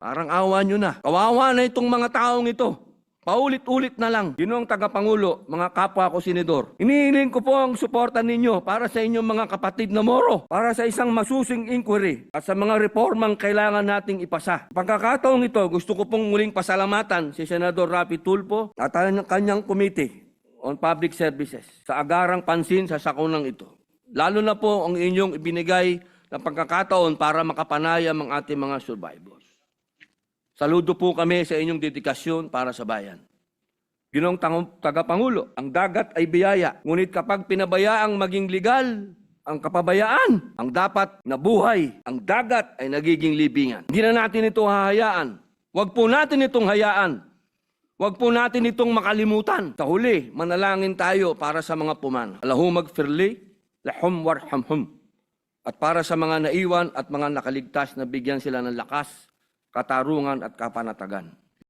Parang awa nyo na. Kawawa na itong mga taong ito. Paulit-ulit na lang. Ginoong tagapangulo, mga kapwa ko senador. Inihiling ko po ang suporta ninyo para sa inyong mga kapatid na Moro, para sa isang masusing inquiry at sa mga reformang kailangan nating ipasa. Pagkakataong ito, gusto ko pong muling pasalamatan si Senador Rapi Tulfo at ang kanyang Committee on Public Services sa agarang pansin sa sakunang ito. Lalo na po ang inyong ibinigay na pagkakataon para makapanayam ang ating mga survivors. Saludo po kami sa inyong dedikasyon para sa bayan. Ginoong tagapangulo, ang dagat ay biyaya. Ngunit kapag pinabayaang maging legal, ang kapabayaan, ang dapat na buhay, ang dagat ay nagiging libingan. Hindi na natin ito hahayaan. Huwag po natin itong hayaan. Huwag po natin itong makalimutan. Sa huli, manalangin tayo para sa mga pumana. Allahumma gfirli, lahum warhamhum. At para sa mga naiwan at mga nakaligtas na bigyan sila ng lakas, katarungan at kapanatagan.